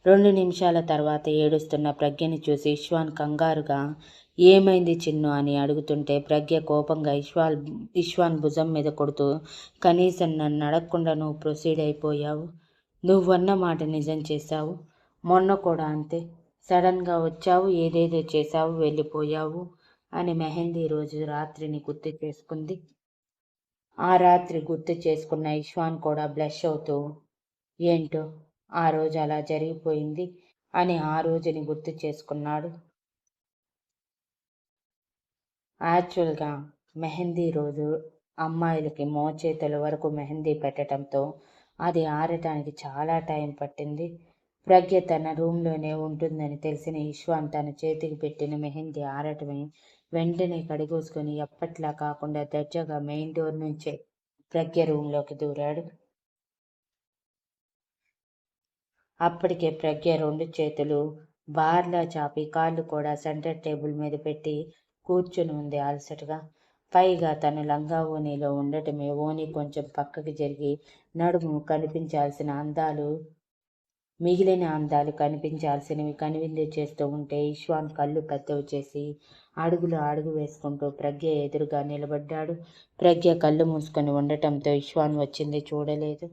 2 నిమిషాల తర్వాత ఏడుస్తున్న ప్రజ్ఞని చూసి ఇష్వాన్ కంగారుగా ఏమైంది చిన్ను అని అడుగుతుంటే ప్రజ్ఞ కోపంగా ఇష్వాన్ భుజం మీద కొడుతూ కనీసం నన్ను అడగకుండా నువ్వు ప్రొసీడ్ అయిపోయావు. నువ్వన్న మాట నిజం చేశావు. మొన్న కూడా అంతే. సడన్గా వచ్చావు, ఏదేదో చేశావు, వెళ్ళిపోయావు అని మెహందీ రోజు రాత్రిని గుర్తు చేసుకుంది. ఆ రాత్రి గుర్తు చేసుకున్న ఇష్వాన్ కూడా బ్లష్ అవుతూ ఏంటో ఆ రోజు అలా జరిగిపోయింది అని ఆ రోజుని గుర్తు చేసుకున్నాడు. యాక్చువల్గా మెహందీ రోజు అమ్మాయిలకి మోచేతుల వరకు మెహందీ పెట్టడంతో అది ఆరటానికి చాలా టైం పట్టింది. ప్రజ్ఞ తన రూమ్లోనే ఉంటుందని తెలిసిన ఇష్వాన్ తన చేతికి పెట్టిన మెహందీ ఆరటమే వెంటనే కడిగోసుకొని ఎప్పట్లా కాకుండా దర్జాగా మెయిన్ డోర్ నుంచే ప్రజ్ఞ రూంలోకి దూరాడు. అప్పటికే ప్రజ్ఞ 2 చేతులు బార్లా చాపి కాళ్ళు కూడా సెంటర్ టేబుల్ మీద పెట్టి కూర్చుని ఉంది అలసటగా. పైగా తను లంగా ఓణీలో ఉండటమే ఓణీ కొంచెం పక్కకి జరిగి నడుము కనిపించాల్సిన అందాలు మిగిలిన అందాలు కనిపించాల్సినవి కనువిందు చేస్తూ ఉంటే ఇష్వాన్ కళ్ళు పెద్దవి చేసి అడుగు వేసుకుంటూ ప్రజ్ఞ ఎదురుగా నిలబడ్డాడు. ప్రజ్ఞ కళ్ళు మూసుకొని ఉండటంతో ఇష్వాన్ వచ్చింది చూడలేదు.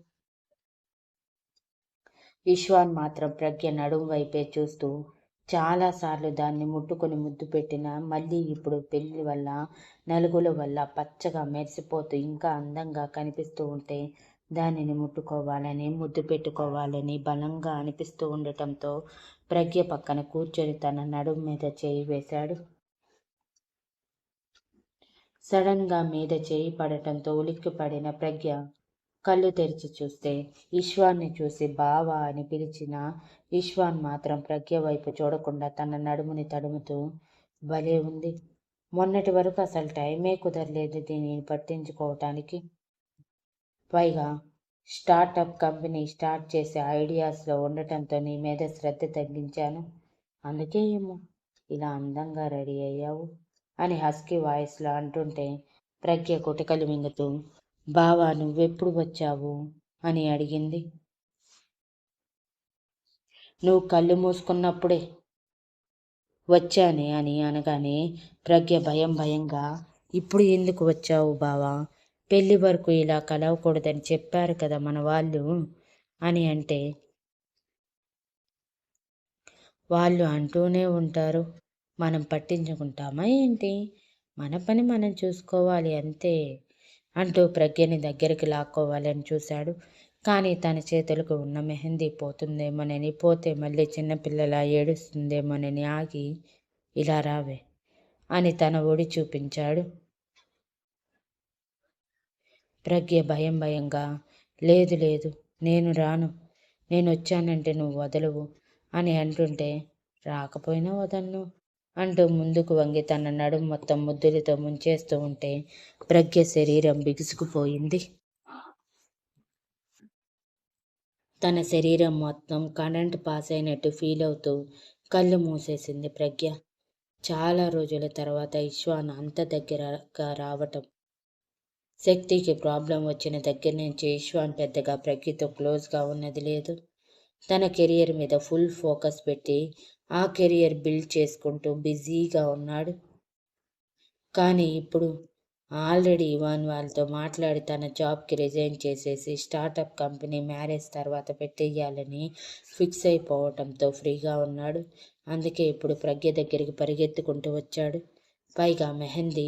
ఇష్వాన్ మాత్రం ప్రజ్ఞ నడుం వైపే చూస్తూ చాలాసార్లు దాన్ని ముట్టుకొని ముద్దు పెట్టినా మళ్ళీ ఇప్పుడు పెళ్లి వల్ల నలుగుల వల్ల పచ్చగా మెరిసిపోతూ ఇంకా అందంగా కనిపిస్తూ ఉంటే దానిని ముట్టుకోవాలని ముద్దు పెట్టుకోవాలని బలంగా అనిపిస్తూ ఉండటంతో ప్రజ్ఞ పక్కన కూర్చొని తన నడుం మీద చేయి వేశాడు. సడన్గా మీద చేయి పడటంతో ఉలిక్కిపడిన ప్రజ్ఞ కళ్ళు తెరిచి చూస్తే ఇష్వాన్ని చూసి బావా అని పిలిచిన ఇష్వాన్ మాత్రం ప్రజ్ఞ వైపు చూడకుండా తన నడుముని తడుముతూ భలే ఉంది. మొన్నటి వరకు అసలు టైమే కుదరలేదు దీనిని పట్టించుకోవటానికి. పైగా స్టార్టప్ కంపెనీ స్టార్ట్ చేసే ఐడియాస్లో ఉండటంతో నీ మీద శ్రద్ధ తగ్గించాను. అందుకే ఏమో ఇలా అందంగా రెడీ అయ్యావు అని హస్కీ వాయిస్లో అంటుంటే ప్రజ్ఞ కుటికలు మింగుతూ బావా నువ్వెప్పుడు వచ్చావు అని అడిగింది. నువ్వు కళ్ళు మూసుకున్నప్పుడే వచ్చానే అని అనగానే ప్రజ్ఞ భయంగా ఇప్పుడు ఎందుకు వచ్చావు బావా? పెళ్లి వరకు ఇలా కలవకూడదని చెప్పారు కదా మన వాళ్ళు అని అంటే వాళ్ళు అంటూనే ఉంటారు, మనం పట్టించుకుంటామా ఏంటి? మన పని మనం చూసుకోవాలి అంతే అంటూ ప్రజ్ఞని దగ్గరికి లాక్కోవాలని చూశాడు. కానీ తన చేతులకు ఉన్న మెహందీ పోతుందేమోనని, పోతే మళ్ళీ చిన్నపిల్లలా ఏడుస్తుందేమోనని ఆగి ఇలా రావే అని తన ఒడి చూపించాడు. ప్రజ్ఞ భయంగా లేదు నేను రాను, నేను వచ్చానంటే నువ్వు వదలవు అని అంటుంటే రాకపోయినా వదలను అంటూ ముందుకు వంగి తన నడుం మొత్తం ముద్దులతో ముంచేస్తూ ఉంటే ప్రజ్ఞ శరీరం బిగుసుకుపోయింది. తన శరీరం మొత్తం కరెంట్ పాస్ అయినట్టు ఫీల్ అవుతూ కళ్ళు మూసేసింది ప్రజ్ఞ. చాలా రోజుల తర్వాత ఇష్వాన్ అంత దగ్గరగా రావటం. శక్తికి ప్రాబ్లం వచ్చిన దగ్గర నుంచి ఇష్వాన్ పెద్దగా ప్రజ్ఞతో క్లోజ్గా ఉన్నది లేదు. తన కెరియర్ మీద ఫుల్ ఫోకస్ పెట్టి ఆ కెరియర్ బిల్డ్ చేసుకుంటూ బిజీగా ఉన్నాడు. కానీ ఇప్పుడు ఆల్రెడీ ఇవాన్ వాళ్ళతో మాట్లాడి తన జాబ్కి రిజైన్ చేసేసి స్టార్టప్ కంపెనీ మ్యారేజ్ తర్వాత పెట్టేయాలని ఫిక్స్ అయిపోవటంతో ఫ్రీగా ఉన్నాడు. అందుకే ఇప్పుడు ప్రజ్ఞ దగ్గరికి పరిగెత్తుకుంటూ వచ్చాడు. పైగా మెహందీ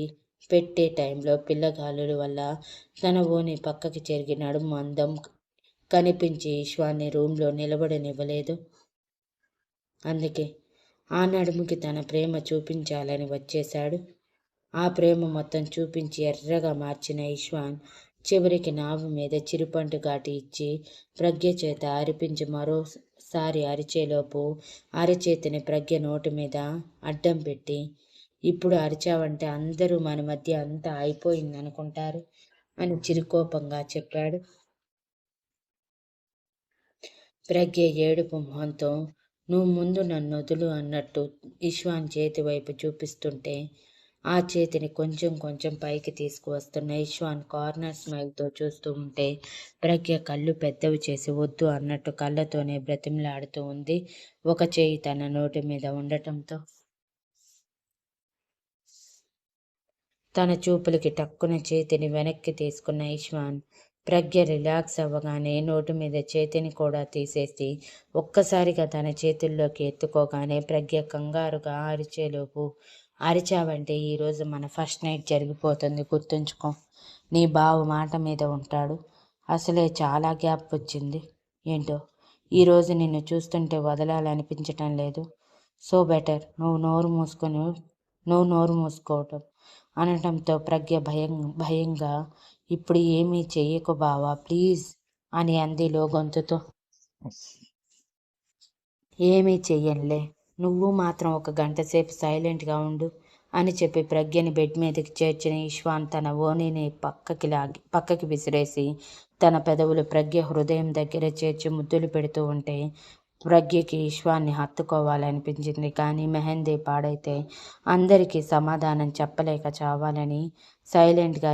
పెట్టే టైంలో పిల్లగాలుల వల్ల తన ఓని పక్కకి చెరిగి నడుము అందం కనిపించి ఇష్వాన్ని రూమ్లో నిలబడనివ్వలేదు. అందుకే ఆ నడుముకి తన ప్రేమ చూపించాలని వచ్చేశాడు. ఆ ప్రేమ మొత్తం చూపించి ఎర్రగా మార్చిన ఇష్వాన్ చివరికి నావు మీద చిరుపంటు ఘాటి ఇచ్చి ప్రజ్ఞ చేత అరిపించి మరోసారి అరిచేలోపు అరచేతిని ప్రజ్ఞ నోటి మీద అడ్డం పెట్టి ఇప్పుడు అరిచావంటే అందరూ మన మధ్య అంతా అయిపోయిందనుకుంటారు అని చిరుకోపంగా చెప్పాడు. ప్రజ్ఞ ఏడుపు మొహంతో నువ్వు ముందు నన్ను వదులు అన్నట్టు ఇష్వాన్ చేతి వైపు చూపిస్తుంటే ఆ చేతిని కొంచెం కొంచెం పైకి తీసుకువస్తున్న ఇష్వాన్ కార్నర్ స్మైల్తో చూస్తూ ఉంటే ప్రజ్ఞ కళ్ళు పెద్దవి చేసి వద్దు అన్నట్టు కళ్ళతోనే బ్రతిమలాడుతూ ఉంది. ఒక చేయి తన నోటి మీద ఉండటంతో తన చూపులకి టక్కున చేతిని వెనక్కి తీసుకున్న ఇష్వాన్ ప్రజ్ఞ రిలాక్స్ అవ్వగానే నోటి మీద చేతిని కూడా తీసేసి ఒక్కసారిగా తన చేతుల్లోకి ఎత్తుకోగానే ప్రజ్ఞ కంగారుగా అరిచేలోపు, అరిచావంటే ఈరోజు మన ఫస్ట్ నైట్ జరిగిపోతుంది, గుర్తుంచుకో. నీ బావ మాట మీద ఉంటాడు. అసలే చాలా గ్యాప్ వచ్చింది. ఏంటో ఈరోజు నిన్ను చూస్తుంటే వదలాలనిపించటం లేదు. సో బెటర్ నువ్వు నోరు మూసుకోవటం అనటంతో ప్రజ్ఞ భయంగా, ఇప్పుడు ఏమీ చెయ్యకు బావా ప్లీజ్ అని అంది గొంతుతో. ఏమీ చెయ్యనులే, నువ్వు మాత్రం ఒక గంట సేపు సైలెంట్గా ఉండు అని చెప్పి ప్రజ్ఞని బెడ్ మీదకి చేర్చిన ఇష్వాన్ తన ఓణిని పక్కకి విసిరేసి తన పెదవులు ప్రజ్ఞ హృదయం దగ్గర చేర్చి ముద్దులు పెడుతూ ఉంటే ప్రజ్ఞకి ఇష్వాన్ని హత్తుకోవాలనిపించింది. కానీ మెహందీ పాడైతే అందరికీ సమాధానం చెప్పలేక చావాలని సైలెంట్గా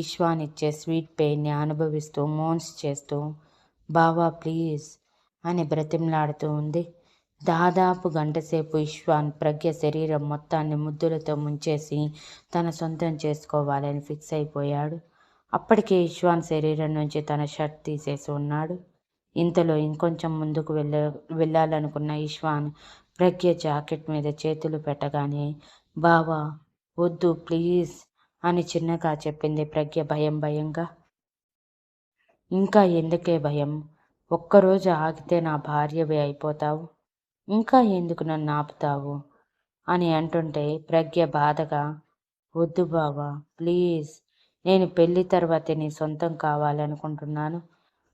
ఇష్వాన్ ఇచ్చే స్వీట్ పెయిన్ని అనుభవిస్తూ మోన్స్ చేస్తూ బావా ప్లీజ్ అని బ్రతిమలాడుతూ ఉంది. దాదాపు గంటసేపు ఇష్వాన్ ప్రజ్ఞ శరీరం మొత్తాన్ని ముద్దులతో ముంచేసి తన సొంతం చేసుకోవాలని ఫిక్స్ అయిపోయాడు. అప్పటికే ఇష్వాన్ శరీరం నుంచి తన షర్ట్ తీసేసి ఉన్నాడు. ఇంతలో ఇంకొంచెం ముందుకు వెళ్ళాలనుకున్న ఇష్వాన్ ప్రజ్ఞ జాకెట్ మీద చేతులు పెట్టగానే బావా వద్దు ప్లీజ్ అని చిన్నగా చెప్పింది ప్రజ్ఞ భయంగా. ఇంకా ఎందుకే భయం? ఒక్కరోజు ఆగితే నా భార్యవి అయిపోతావు. ఇంకా ఎందుకు నన్ను ఆపుతావు అని అంటుంటే ప్రజ్ఞ బాధగా వద్దు బావా ప్లీజ్, నేను పెళ్లి తర్వాతే నీ సొంతం కావాలనుకుంటున్నాను.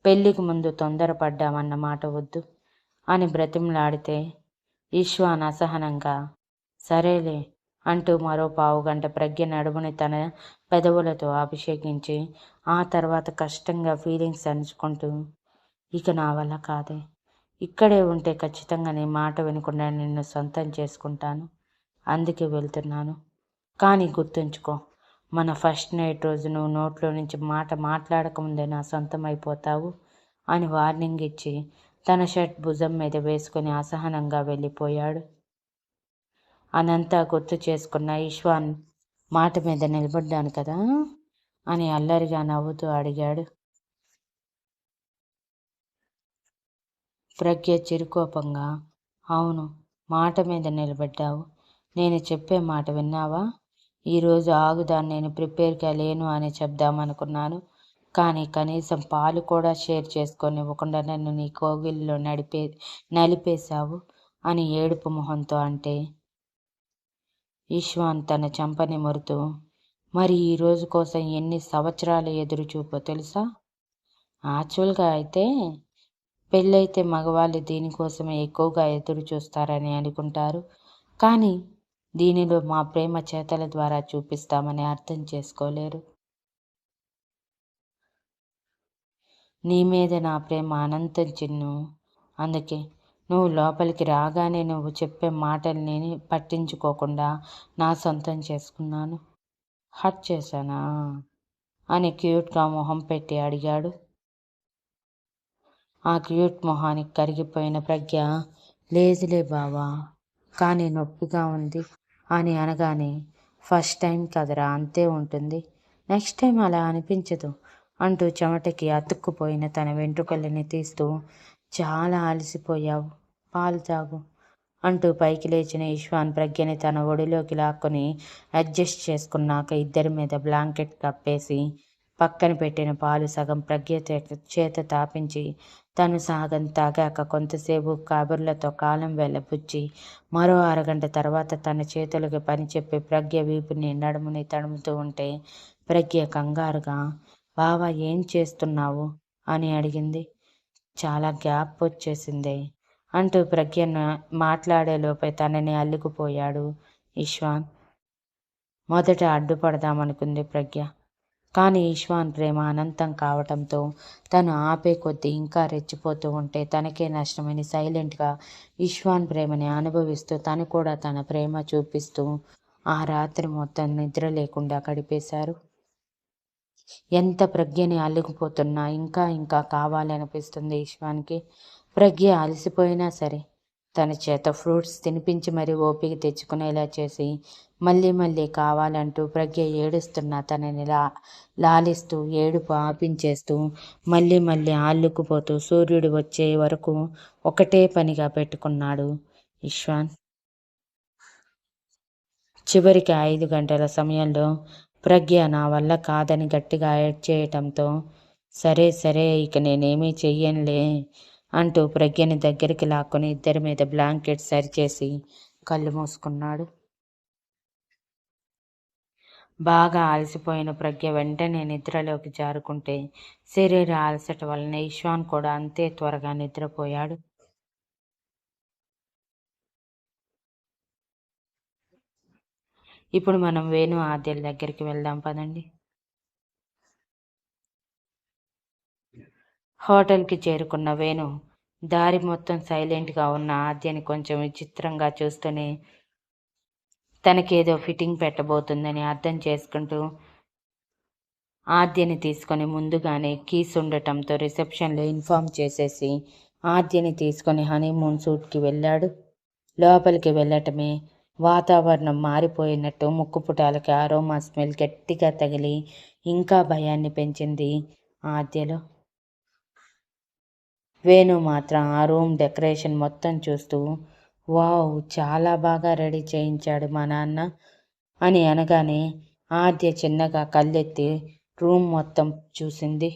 పెళ్లికి ముందు తొందరపడ్డామన్నమాట వద్దు అని బ్రతిమలాడితే ఇష్వాన్ అసహనంగా సరేలే అంటూ మరో పావుగంట ప్రజ్ఞ నడుముని తన పెదవులతో అభిషేకించి ఆ తర్వాత కష్టంగా ఫీలింగ్స్ అణుచుకుంటూ ఇక నా వల్ల కాదే, ఇక్కడే ఉంటే ఖచ్చితంగా నీ మాట వినకుండా నిన్ను సొంతం చేసుకుంటాను, అందుకే వెళ్తున్నాను. కానీ గుర్తుంచుకో, మన ఫస్ట్ నైట్ రోజు నువ్వు నోట్లో నుంచి మాట మాట్లాడకముందే నా సొంతం అయిపోతావు అని వార్నింగ్ ఇచ్చి తన షర్ట్ భుజం మీద వేసుకుని అసహనంగా వెళ్ళిపోయాడు. అనంతా గుర్తు చేసుకున్న ఇష్వాన్ మాట మీద నిలబడ్డాను కదా అని అల్లరిగా నవ్వుతూ అడిగాడు. ప్రజ్ఞ చిరుకోపంగా అవును, మాట మీద నిలబడ్డావు. నేను చెప్పే మాట విన్నావా? ఈరోజు ఆగుదాన్ని నేను ప్రిపేర్గా లేను అని చెప్దామనుకున్నాను. కానీ కనీసం పాలు కూడా షేర్ చేసుకొనివ్వకుండా నన్ను నీ కోగిలిలో నలిపేశావు అని ఏడుపు మొహంతో అంటే ఇష్వాన్ తన చెంపని మురుతూ మరి ఈ రోజు కోసం ఎన్ని సంవత్సరాలు ఎదురు చూపో తెలుసా? యాక్చువల్గా అయితే పెళ్ళైతే మగవాళ్ళు దీనికోసమే ఎక్కువగా ఎదురు చూస్తారని అనుకుంటారు. కానీ దీనిలో మా ప్రేమ చేతల ద్వారా చూపిస్తామని అర్థం చేసుకోలేరు. నీ మీద నా ప్రేమ అనంతం చిన్ను. అందుకే నువ్వు లోపలికి రాగానే నువ్వు చెప్పే మాటల్ని పట్టించుకోకుండా నా సొంతం చేసుకున్నాను. హర్ట్ చేశానా అని క్యూట్గా మొహం పెట్టి అడిగాడు. ఆ క్యూట్ మొహానికి కరిగిపోయిన ప్రజ్ఞ లేదులే బావా, కానీ నొప్పిగా ఉంది అని అనగానే ఫస్ట్ టైం కదరా, అంతే ఉంటుంది, నెక్స్ట్ టైం అలా అనిపించదు అంటూ చెమటకి అతుక్కుపోయిన తన వెంట్రుకలని తీస్తూ చాలా అలసిపోయావు, పాలు తాగు అంటూ పైకి లేచిన ఇష్వాన్ ప్రజ్ఞని తన ఒడిలోకి లాక్కొని అడ్జస్ట్ చేసుకున్నాక ఇద్దరి మీద బ్లాంకెట్ కప్పేసి పక్కన పెట్టిన పాలు సగం ప్రజ్ఞ చేత తాపించి తను సగం తాగాక కొంతసేపు కబుర్లతో కాలం వెళ్ళబుచ్చి మరో అరగంట తర్వాత తన చేతులకి పని చెప్పి ప్రజ్ఞ వీపుని నడుముని తడుముతూ ఉంటే ప్రజ్ఞ కంగారుగా బావా ఏం చేస్తున్నావు అని అడిగింది. చాలా గ్యాప్ వచ్చేసిందే అంటూ ప్రజ్ఞ మాట్లాడేలోపే తనని అల్లుకుపోయాడు ఇష్వాన్. మొదట అడ్డుపడదామనుకుంది ప్రజ్ఞ. కానీ ఇష్వాన్ ప్రేమ అనంతం కావటంతో తను ఆపే కొద్దీ ఇంకా రెచ్చిపోతూ ఉంటే తనకే నష్టమని సైలెంట్గా ఇష్వాన్ ప్రేమని అనుభవిస్తూ తను కూడా తన ప్రేమ చూపిస్తూ ఆ రాత్రి మొత్తం నిద్ర లేకుండా గడిపేశారు. ఎంత ప్రజ్ఞని అల్లుకుపోతున్నా ఇంకా ఇంకా కావాలనిపిస్తుంది ఈశ్వానికి. ప్రజ్ఞ అలసిపోయినా సరే తన చేత ఫ్రూట్స్ తినిపించి మరీ ఓపిక తెచ్చుకునేలా చేసి మళ్ళీ మళ్ళీ కావాలంటూ ప్రజ్ఞ ఏడుస్తున్నా తనని లాలిస్తూ ఏడుపు ఆపించేస్తూ మళ్ళీ మళ్ళీ అల్లుకుపోతూ సూర్యుడు వచ్చే వరకు ఒకటే పనిగా పెట్టుకున్నాడు ఇష్వాన్. చివరికి 5 గంటల సమయంలో ప్రజ్ఞ నా వల్ల కాదని గట్టిగా ఏడ్చేయటంతో సరే సరే ఇక నేనేమీ చెయ్యనులే అంటూ ప్రజ్ఞని దగ్గరికి లాక్కొని ఇద్దరి మీద బ్లాంకెట్ సరిచేసి కళ్ళు మూసుకున్నాడు. బాగా అలసిపోయిన ప్రజ్ఞ వెంటనే నిద్రలోకి జారుకుంటే శరీర అలసట వలన ఇష్వాన్ కూడా అంతే త్వరగా నిద్రపోయాడు. ఇప్పుడు మనం వేణు ఆద్యల దగ్గరికి వెళ్దాం పదండి. హోటల్కి చేరుకున్న వేణు దారి మొత్తం సైలెంట్గా ఉన్న ఆద్యని కొంచెం విచిత్రంగా చూస్తూనే తనకేదో ఫిట్టింగ్ పెట్టబోతుందని అర్థం చేసుకుంటూ ఆద్యని తీసుకొని ముందుగానే కీస్ ఉండటంతో రిసెప్షన్లో ఇన్ఫామ్ చేసేసి ఆద్యని తీసుకొని హనీమూన్ సూట్కి వెళ్ళాడు. లోపలికి వెళ్ళటమే వాతావరణం మారిపోయినట్టు ముక్కుపుటాలకి ఆరోమా స్మెల్ గట్టిగా తగిలి ఇంకా భయాన్ని పెంచింది ఆద్యలో. వేణు మాత్రం ఆ రూమ్ డెకరేషన్ మొత్తం చూస్తూ వావ్ చాలా బాగా రెడీ చేయించాడు మా నాన్న అని అనగానే ఆద్య చిన్నగా కళ్ళెత్తి రూమ్ మొత్తం చూసింది.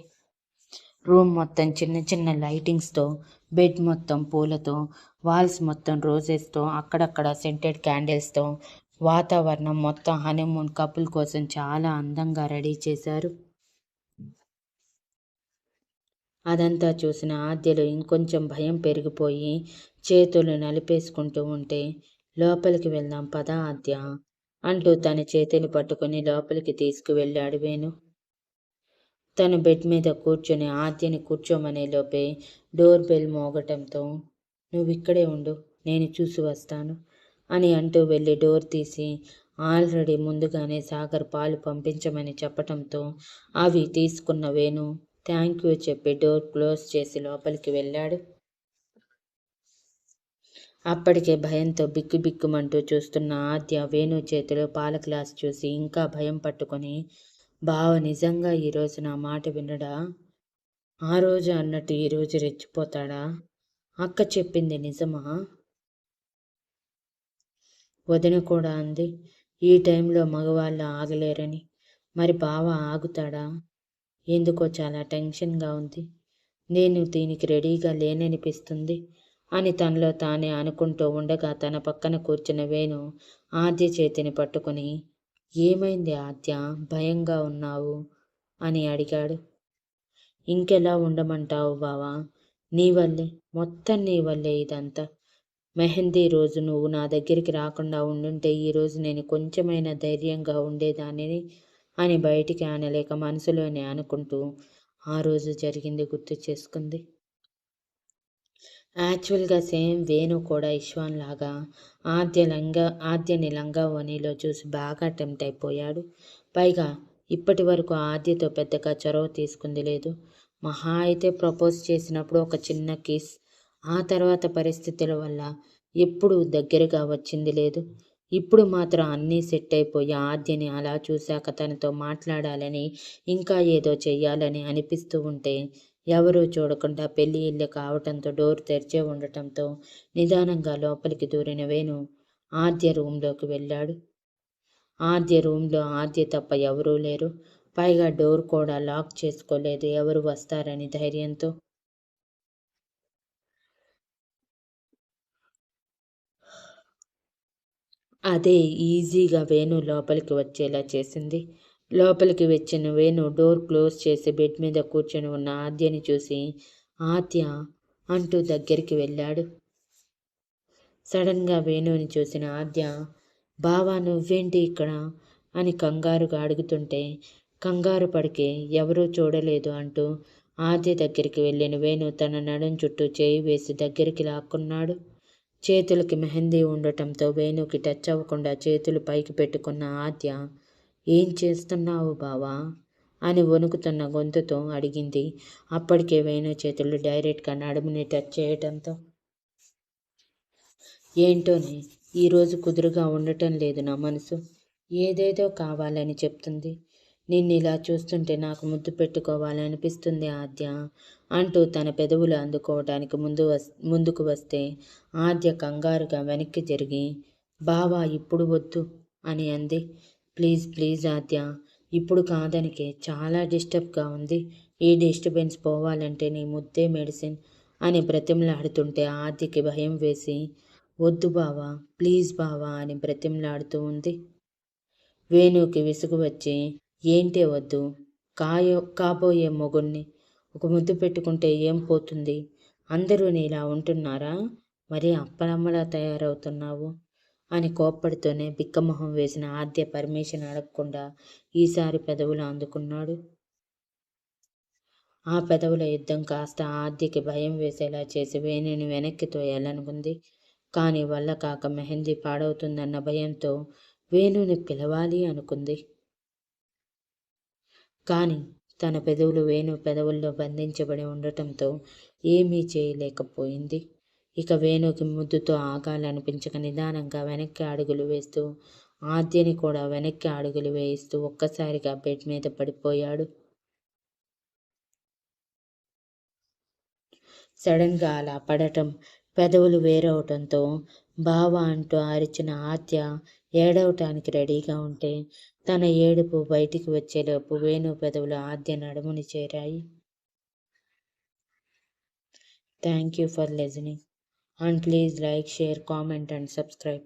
రూమ్ మొత్తం చిన్న చిన్న లైటింగ్స్తో, బెడ్ మొత్తం పూలతో, వాల్స్ మొత్తం రోజెస్తో, అక్కడక్కడ సెంటెడ్ క్యాండిల్స్తో వాతావరణం మొత్తం హనీమూన్ కపుల్ కోసం చాలా అందంగా రెడీ చేశారు. అదంతా చూసిన ఆద్యలో ఇంకొంచెం భయం పెరిగిపోయి చేతులు నలిపేసుకుంటూ ఉంటే లోపలికి వెళ్దాం పద ఆద్య అంటూ తన చేతిని పట్టుకుని లోపలికి తీసుకువెళ్ళాడు వేణు. తను బెడ్ మీద కూర్చొని ఆద్యని కూర్చోమనే లోపే డోర్ బెల్ మోగటంతో నువ్విక్కడే ఉండు నేను చూసి వస్తాను అని అంటూ వెళ్ళి డోర్ తీసి ఆల్రెడీ ముందుగానే సాగర్ పాలు పంపించమని చెప్పటంతో అవి తీసుకున్న వేణు థ్యాంక్ యూ చెప్పి డోర్ క్లోజ్ చేసి లోపలికి వెళ్ళాడు. అప్పటికే భయంతో బిక్కుబిక్కుమంటూ చూస్తున్న ఆద్య వేణు చేతిలో పాల గ్లాస్ చూసి ఇంకా భయం పట్టుకొని బావ నిజంగా ఈరోజు నా మాట వినడా? ఆ రోజు అన్నట్టు ఈరోజు రెచ్చిపోతాడా? అక్క చెప్పింది నిజమా? వదిన కూడా అంది ఈ టైంలో మగవాళ్ళు ఆగలేరని. మరి బావ ఆగుతాడా? ఎందుకో చాలా టెన్షన్గా ఉంది. నేను దీనికి రెడీగా లేననిపిస్తుంది అని తనలో తానే అనుకుంటూ ఉండగా తన పక్కన కూర్చున్న వేణు ఆద్య చేతిని పట్టుకుని ఏమైంది ఆద్య భయంగా ఉన్నావు అని అడిగాడు. ఇంకెలా ఉండమంటావు బావా? నీ వల్లే మొత్తం నీ వల్లే ఇదంతా. మెహందీ రోజు నువ్వు నా దగ్గరికి రాకుండా ఉండుంటే ఈరోజు నేను కొంచెమైనా ధైర్యంగా ఉండేదానిని అని బయటికి అనలేక మనసులోనే అనుకుంటూ ఆ రోజు జరిగింది గుర్తు చేసుకుంది. యాక్చువల్గా సేమ్ వేణు కూడా ఇష్వాన్ లాగా ఆద్యని లంగావోణిలో చూసి బాగా టెంప్ట్ అయిపోయాడు. పైగా ఇప్పటి వరకు ఆద్యతో పెద్దగా చొరవ తీసుకుంది లేదు. మహా అయితే ప్రపోజ్ చేసినప్పుడు ఒక చిన్న కిస్, ఆ తర్వాత పరిస్థితుల వల్ల ఎప్పుడూ దగ్గరగా వచ్చింది లేదు. ఇప్పుడు మాత్రం అన్నీ సెట్ అయిపోయి ఆద్యని అలా చూశాక తనతో మాట్లాడాలని ఇంకా ఏదో చెయ్యాలని అనిపిస్తూ ఉంటే ఎవరూ చూడకుండా పెళ్లి ఇల్లు కావటంతో డోర్ తెరిచే ఉండటంతో నిదానంగా లోపలికి దూరిన వేణు ఆద్య రూంలోకి వెళ్ళాడు. ఆద్య రూంలో ఆద్య తప్ప ఎవరూ లేరు. పైగా డోర్ కూడా లాక్ చేసుకోలేదు ఎవరు వస్తారని ధైర్యంతో. అదే ఈజీగా వేణు లోపలికి వచ్చేలా చేసింది. లోపలికి వచ్చిన వేణు డోర్ క్లోజ్ చేసి బెడ్ మీద కూర్చొని ఉన్న ఆద్యని చూసి ఆద్య అంటూ దగ్గరికి వెళ్ళాడు. సడన్గా వేణుని చూసిన ఆద్య బావా నువ్వేంటి ఇక్కడ అని కంగారుగా అడుగుతుంటే కంగారు పడికే ఎవరూ చూడలేదు అంటూ ఆద్య దగ్గరికి వెళ్ళిన వేణు తన నడుం చుట్టూ చేయి వేసి దగ్గరికి లాక్కున్నాడు. చేతులకి మెహందీ ఉండటంతో వేణుకి టచ్ అవ్వకుండా చేతులు పైకి పెట్టుకున్న ఆద్య, ఏం చేస్తున్నావు బావా అని వణుకుతున్న గొంతుతో అడిగింది. అప్పటికే వేణు చేతులు డైరెక్ట్గా నడుముని టచ్ చేయటంతో, ఏంటోనే ఈరోజు కుదురుగా ఉండటం లేదు నా మనసు. ఏదేదో కావాలని చెప్తుంది. నిన్నిలా చూస్తుంటే నాకు ముద్దు పెట్టుకోవాలనిపిస్తుంది ఆద్య అంటూ తన పెదవులు అందుకోవడానికి ముందుకు వస్తే ఆద్య కంగారుగా వెనక్కి జరిగి, బావా ఇప్పుడు వద్దు అని అంది. ప్లీజ్ ప్లీజ్ ఆద్య, ఇప్పుడు కాదనికే చాలా డిస్టర్బ్గా ఉంది. ఈ డిస్టర్బెన్స్ పోవాలంటే నీ ముద్దే మెడిసిన్ అని బ్రతిమలాడుతుంటే ఆద్యకి భయం వేసి, వద్దు బావా ప్లీజ్ బావా అని బ్రతిమలాడుతూ ఉంది. వేణుకి విసుగు వచ్చి, ఏంటే వద్దు, కాబోయే మొగుణ్ణి ఒక ముద్దు పెట్టుకుంటే ఏం పోతుంది? అందరూ నీలా ఉంటున్నారా? మరీ అప్పలమ్మలా తయారవుతున్నావు అని కోప్పడుతూనే బిక్కమొహం వేసిన ఆద్య పర్మిషన్ అడగకుండా ఈసారి పెదవులు అందుకున్నాడు. ఆ పెదవుల యుద్ధం కాస్త ఆద్యకి భయం వేసేలా చేసి వేణుని వెనక్కి తోయాలనుకుంది. కానీ వల్ల కాక మెహందీ పాడవుతుందన్న భయంతో వేణుని పిలవాలి అనుకుంది. కానీ తన పెదవులు వేణు పెదవుల్లో బంధించబడి ఉండటంతో ఏమీ చేయలేకపోయింది. ఇక వేణుకి ముద్దుతో ఆగాలనిపించక నిదానంగా వెనక్కి అడుగులు వేస్తూ ఆద్యని కూడా వెనక్కి అడుగులు వేయిస్తూ ఒక్కసారిగా బెడ్ మీద పడిపోయాడు. సడన్గా అలా పడటం, పెదవులు వేరవటంతో బావ అంటూ అరిచిన ఆద్య ఏడవటానికి రెడీగా ఉంటే తన ఏడుపు బయటికి వచ్చేలోపు వేణు పెదవులు ఆద్య నడుముని చేరాయి. Thank you for listening and please like, share, comment and subscribe.